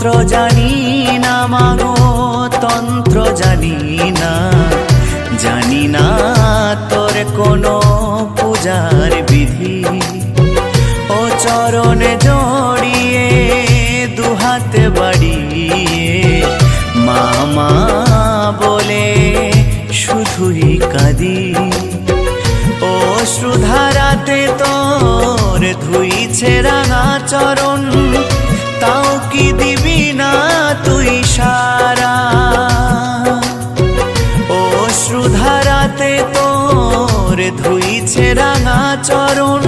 মন্ত্র জানি না মাগো, তন্ত্র জানি না, জানি না তোর কোনো পূজার বিধি। ও চরণে জড়িয়ে দুহাতে বাড়িয়ে মা মা বলে শুধুই কাঁদি। ও শ্রুধারাতে তোর ধুইছে রাঙা চরণ, তাও কি দিবি না তুই সারা? ও শ্রুধারাতে তোর ধুইছে রাঙা চরণ,